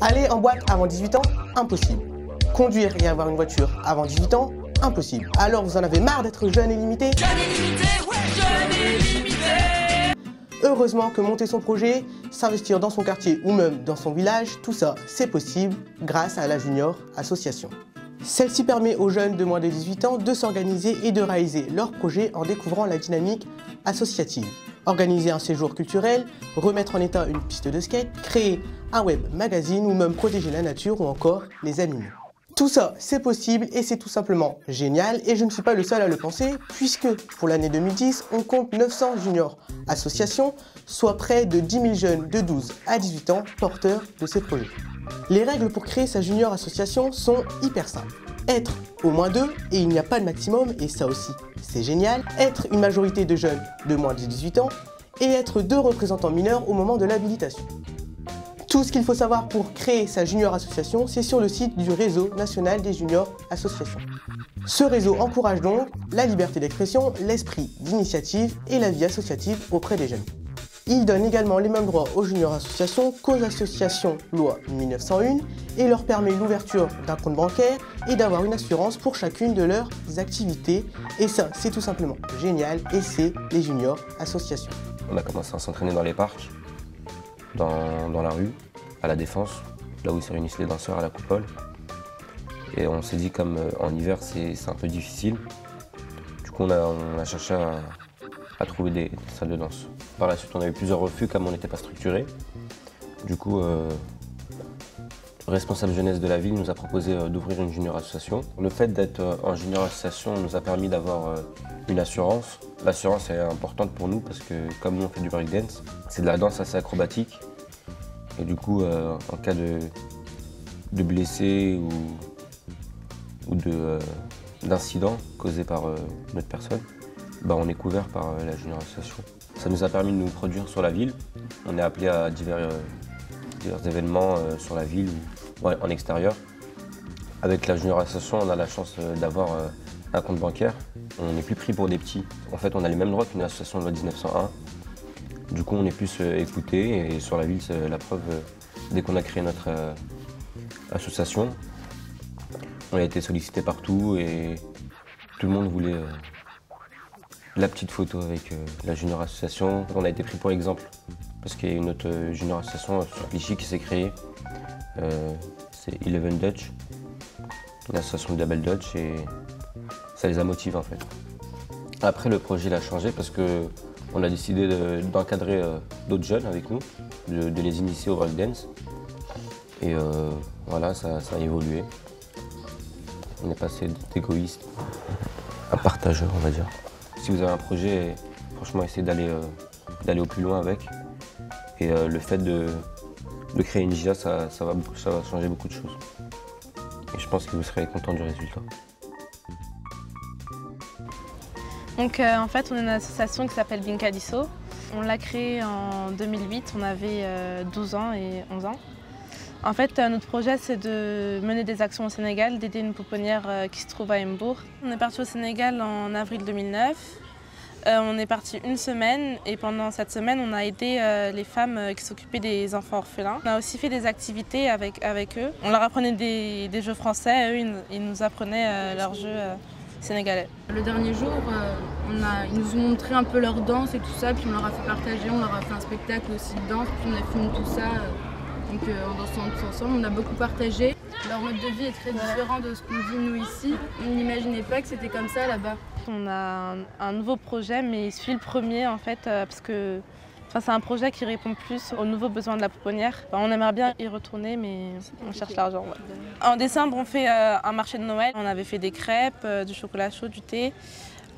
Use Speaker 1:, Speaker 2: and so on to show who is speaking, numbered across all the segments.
Speaker 1: Aller en boîte avant 18 ans, impossible. Conduire et avoir une voiture avant 18 ans, impossible. Alors vous en avez marre d'être jeune et limité?
Speaker 2: Jeune et limité, ouais, jeune et limité.
Speaker 1: Heureusement que monter son projet, s'investir dans son quartier ou même dans son village, tout ça, c'est possible grâce à la Junior Association. Celle-ci permet aux jeunes de moins de 18 ans de s'organiser et de réaliser leurs projets en découvrant la dynamique associative. Organiser un séjour culturel, remettre en état une piste de skate, créer un web magazine ou même protéger la nature ou encore les animaux. Tout ça, c'est possible et c'est tout simplement génial et je ne suis pas le seul à le penser puisque pour l'année 2010, on compte 900 juniors associations, soit près de 10 000 jeunes de 12 à 18 ans porteurs de ces projets. Les règles pour créer sa junior association sont hyper simples. Être au moins 2 et il n'y a pas de maximum et ça aussi c'est génial. Être une majorité de jeunes de moins de 18 ans et être 2 représentants mineurs au moment de l'habilitation. Tout ce qu'il faut savoir pour créer sa junior association, c'est sur le site du réseau national des juniors associations. Ce réseau encourage donc la liberté d'expression, l'esprit d'initiative et la vie associative auprès des jeunes. Il donne également les mêmes droits aux juniors associations qu'aux associations loi 1901 et leur permet l'ouverture d'un compte bancaire et d'avoir une assurance pour chacune de leurs activités. Et ça, c'est tout simplement génial et c'est les juniors associations.
Speaker 3: On a commencé à s'entraîner dans les parcs, dans la rue, à la Défense, là où se réunissent les danseurs à la coupole. Et on s'est dit comme en hiver c'est un peu difficile, du coup on a cherché à trouver des salles de danse. Par la suite on a eu plusieurs refus comme on n'était pas structuré. Du coup le responsable jeunesse de la ville nous a proposé d'ouvrir une junior association. Le fait d'être en junior association nous a permis d'avoir une assurance. L'assurance est importante pour nous parce que comme nous on fait du breakdance, c'est de la danse assez acrobatique. Et du coup en cas de blessé ou d'incident causé par notre personne, on est couvert par la junior association. Ça nous a permis de nous produire sur la ville. On est appelé à divers événements sur la ville ou en extérieur. Avec la junior association, on a la chance d'avoir un compte bancaire. On n'est plus pris pour des petits. En fait, on a les mêmes droits qu'une association de loi 1901. Du coup, on est plus écouté et sur la ville, c'est la preuve. Dès qu'on a créé notre association, on a été sollicité partout et tout le monde voulait la petite photo avec la junior association. On a été pris pour exemple parce qu'il y a une autre junior association sur Clichy qui s'est créée. C'est Eleven Dutch, l'association de Double Dutch et ça les a motivés en fait. Après, le projet il a changé parce qu'on a décidé d'encadrer d'autres jeunes avec nous, de les initier au breakdance. Et voilà, ça a évolué. On est passé d'égoïste à partageur, on va dire. Si vous avez un projet, franchement, essayez d'aller au plus loin avec. Et le fait de créer une JA, ça va changer beaucoup de choses. Et je pense que vous serez content du résultat.
Speaker 4: Donc en fait, on est une association qui s'appelle Binkadiso. On l'a créée en 2008, on avait 12 ans et 11 ans. En fait, notre projet, c'est de mener des actions au Sénégal, d'aider une pouponnière qui se trouve à Mbour. On est parti au Sénégal en avril 2009. On est parti une semaine et pendant cette semaine, on a aidé les femmes qui s'occupaient des enfants orphelins. On a aussi fait des activités avec eux. On leur apprenait des jeux français, eux, ils nous apprenaient leurs jeux sénégalais.
Speaker 5: Le dernier jour, ils nous ont montré un peu leur danse et tout ça, puis on leur a fait partager, on leur a fait un spectacle aussi de danse, puis on a filmé tout ça. Donc en dansant tous ensemble, on a beaucoup partagé. Leur mode de vie est très différent de ce qu'on vit nous ici. On n'imaginait pas que c'était comme ça là-bas.
Speaker 4: On a un nouveau projet, mais il suit le premier en fait, parce que c'est un projet qui répond plus aux nouveaux besoins de la pouponnière. On aimerait bien y retourner, mais on cherche l'argent. Ouais. En décembre, on fait un marché de Noël. On avait fait des crêpes, du chocolat chaud, du thé.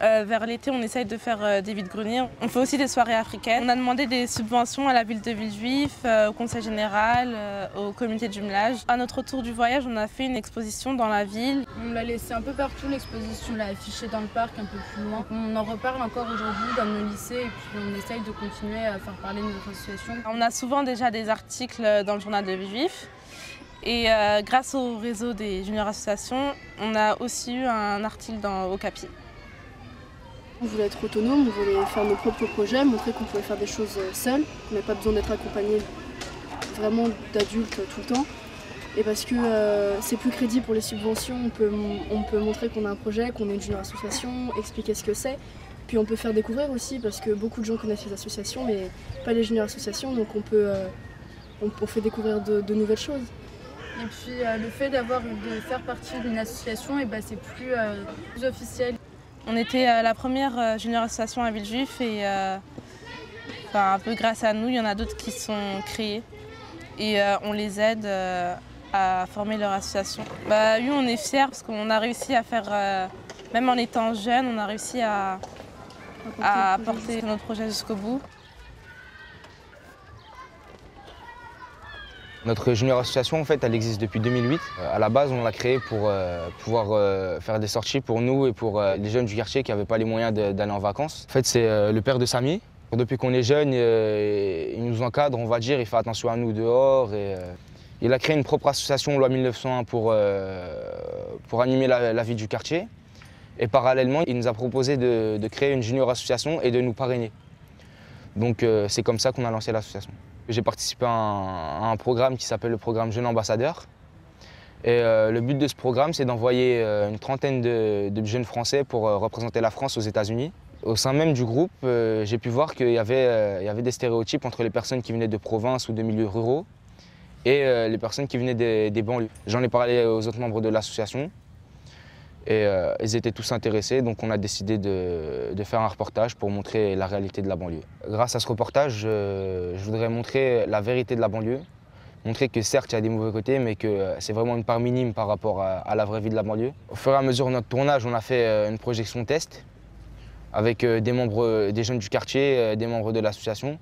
Speaker 4: Vers l'été, on essaye de faire des vides-greniers. On fait aussi des soirées africaines. On a demandé des subventions à la ville de Villejuif, au conseil général, au comité de jumelage. À notre retour du voyage, on a fait une exposition dans la ville.
Speaker 5: On l'a laissée un peu partout, l'exposition, l'a affichée dans le parc un peu plus loin. On en reparle encore aujourd'hui dans nos lycées et puis on essaye de continuer à faire parler de notre association.
Speaker 4: On a souvent déjà des articles dans le journal de Villejuif. Et grâce au réseau des juniors associations, on a aussi eu un article au Capi.
Speaker 6: On voulait être autonome, on voulait faire nos propres projets, montrer qu'on pouvait faire des choses seuls, qu'on n'avait pas besoin d'être accompagné vraiment d'adultes tout le temps. et parce que c'est plus crédible pour les subventions. On peut montrer qu'on a un projet, qu'on est une junior association, expliquer ce que c'est. Puis on peut faire découvrir aussi parce que beaucoup de gens connaissent les associations mais pas les junior associations, donc on fait découvrir de nouvelles choses.
Speaker 5: Et puis le fait de faire partie d'une association, c'est plus officiel.
Speaker 4: On était la première junior association à Villejuif et un peu grâce à nous, il y en a d'autres qui sont créés et on les aide à former leur association. Oui, on est fiers parce qu'on a réussi à faire, même en étant jeune, on a réussi à porter notre projet jusqu'au bout.
Speaker 7: Notre junior association, en fait, elle existe depuis 2008. À la base, on l'a créée pour pouvoir faire des sorties pour nous et pour les jeunes du quartier qui n'avaient pas les moyens d'aller en vacances. En fait, c'est le père de Samy. Depuis qu'on est jeune, il nous encadre, on va dire, il fait attention à nous dehors. Il a créé une propre association, Loi 1901, pour animer la vie du quartier. Et parallèlement, il nous a proposé de créer une junior association et de nous parrainer. Donc c'est comme ça qu'on a lancé l'association. J'ai participé à un programme qui s'appelle le programme Jeune Ambassadeur. Et le but de ce programme, c'est d'envoyer une trentaine de jeunes Français pour représenter la France aux États-Unis. Au sein même du groupe, j'ai pu voir qu'il y avait des stéréotypes entre les personnes qui venaient de province ou de milieux ruraux et les personnes qui venaient des banlieues. J'en ai parlé aux autres membres de l'association. Et ils étaient tous intéressés, donc on a décidé de faire un reportage pour montrer la réalité de la banlieue. Grâce à ce reportage, je voudrais montrer la vérité de la banlieue, montrer que certes il y a des mauvais côtés, mais que c'est vraiment une part minime par rapport à la vraie vie de la banlieue. Au fur et à mesure de notre tournage, on a fait une projection test avec des jeunes du quartier, des membres de l'association.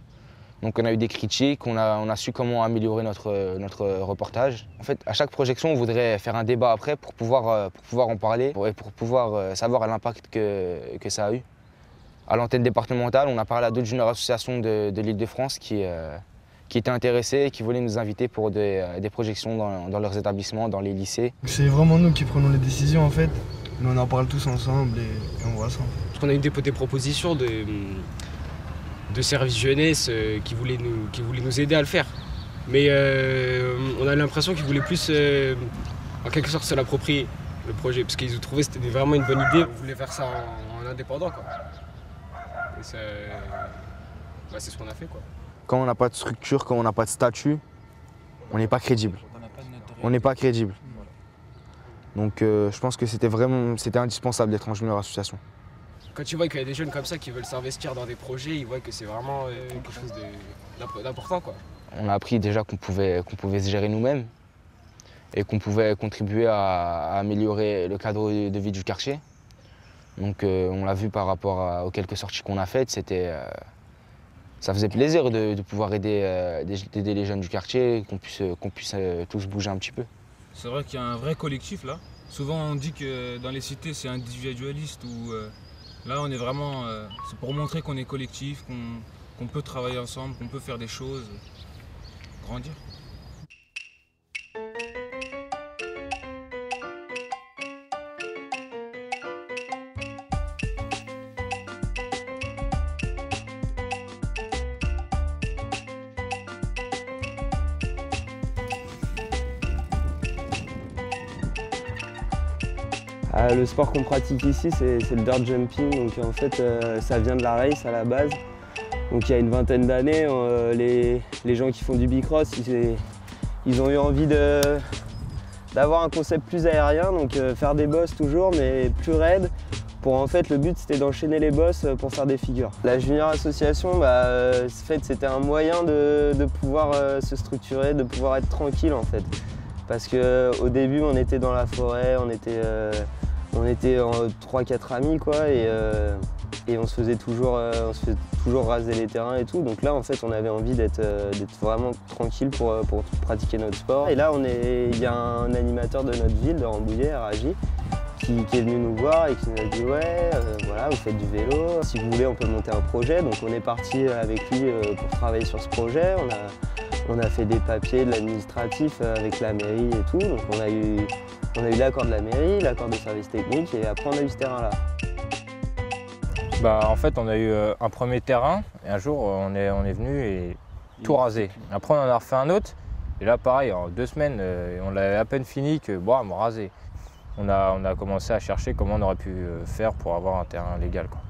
Speaker 7: Donc on a eu des critiques, on a su comment améliorer notre reportage. En fait, à chaque projection, on voudrait faire un débat après pour pouvoir en parler et pour pouvoir savoir l'impact que ça a eu. À l'antenne départementale, on a parlé à d'autres junior associations de l'Île-de-France qui étaient intéressés et qui voulaient nous inviter pour des projections dans leurs établissements, dans les lycées.
Speaker 8: C'est vraiment nous qui prenons les décisions en fait, mais on en parle tous ensemble et on voit ça.
Speaker 9: Parce qu'on a eu des propositions de services jeunesse qui voulaient nous aider à le faire. Mais on a l'impression qu'ils voulaient plus, en quelque sorte, se l'approprier, le projet, parce qu'ils ont trouvé que c'était vraiment une bonne idée. On voulait faire ça en indépendant, quoi. Et c'est ce qu'on a fait, quoi.
Speaker 7: Quand on n'a pas de structure, quand on n'a pas de statut, on n'est pas crédible. On n'est pas crédible. Donc je pense que c'était indispensable d'être en junior association.
Speaker 9: Quand tu vois qu'il y a des jeunes comme ça qui veulent s'investir dans des projets, ils voient que c'est vraiment quelque chose d'important, quoi.
Speaker 7: On a appris déjà qu'on pouvait se gérer nous-mêmes et qu'on pouvait contribuer à améliorer le cadre de vie du quartier. Donc on l'a vu par rapport aux quelques sorties qu'on a faites, ça faisait plaisir de pouvoir aider les jeunes du quartier, qu'on puisse tous bouger un petit peu.
Speaker 10: C'est vrai qu'il y a un vrai collectif là. Souvent on dit que dans les cités c'est individualiste ou là, on est vraiment, c'est pour montrer qu'on est collectif, qu'on peut travailler ensemble, qu'on peut faire des choses, grandir.
Speaker 11: Le sport qu'on pratique ici, c'est le dirt jumping. Donc en fait, ça vient de la race à la base. Donc il y a une vingtaine d'années, les gens qui font du bicross, ils ont eu envie d'avoir un concept plus aérien, donc faire des bosses toujours, mais plus raides. En fait, le but c'était d'enchaîner les bosses pour faire des figures. La junior association, en fait, c'était un moyen de pouvoir se structurer, de pouvoir être tranquille en fait. Parce qu'au début, on était dans la forêt, on était 3-4 amis quoi, et on se faisait toujours raser les terrains et tout. Donc là en fait on avait envie d'être vraiment tranquille pour pratiquer notre sport. Et là il y a un animateur de notre ville, de Rambouillet, RAJ, qui est venu nous voir et qui nous a dit ouais voilà, vous faites du vélo, si vous voulez on peut monter un projet. Donc on est parti avec lui pour travailler sur ce projet. On a fait des papiers, de l'administratif avec la mairie et tout. Donc on a eu l'accord de la mairie, l'accord des services techniques et après on a eu ce terrain-là.
Speaker 12: En fait, on a eu un premier terrain et un jour on est venu et tout rasé. Après on en a refait un autre Et là, pareil, en 2 semaines, on l'avait à peine fini que, bon, on m'a rasé. On a commencé à chercher comment on aurait pu faire pour avoir un terrain légal, quoi.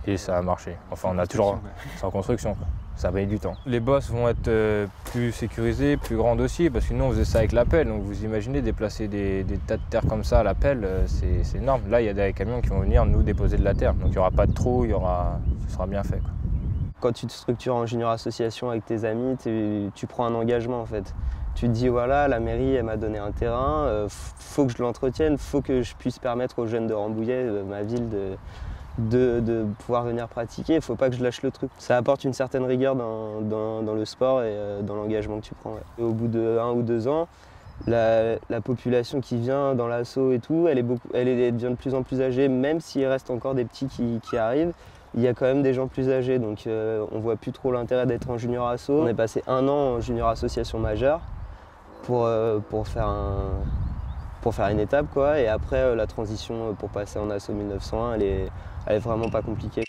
Speaker 12: Et ça a marché. Enfin, on a toujours... C'est en construction, quoi. Ça va mettre du temps. Les bosses vont être plus sécurisées, plus grandes aussi, parce que nous, on faisait ça avec la pelle. Donc, vous imaginez déplacer des tas de terre comme ça à la pelle, c'est énorme. Là, il y a des camions qui vont venir nous déposer de la terre. Donc, il n'y aura pas de trou, ce sera bien fait, quoi.
Speaker 11: Quand tu te structures en junior association avec tes amis, tu prends un engagement, en fait. Tu te dis, voilà, la mairie, elle m'a donné un terrain, faut que je l'entretienne, faut que je puisse permettre aux jeunes de Rambouillet, ma ville, de pouvoir venir pratiquer. Il ne faut pas que je lâche le truc. Ça apporte une certaine rigueur dans le sport et dans l'engagement que tu prends. Ouais. Et au bout de 1 ou 2 ans, la population qui vient dans l'assaut et tout, elle devient de plus en plus âgée, même s'il reste encore des petits qui arrivent. Il y a quand même des gens plus âgés, donc on ne voit plus trop l'intérêt d'être en junior asso. On est passé 1 an en junior association majeure pour faire une étape, quoi. Et après, la transition pour passer en asso 1901, elle est vraiment pas compliquée.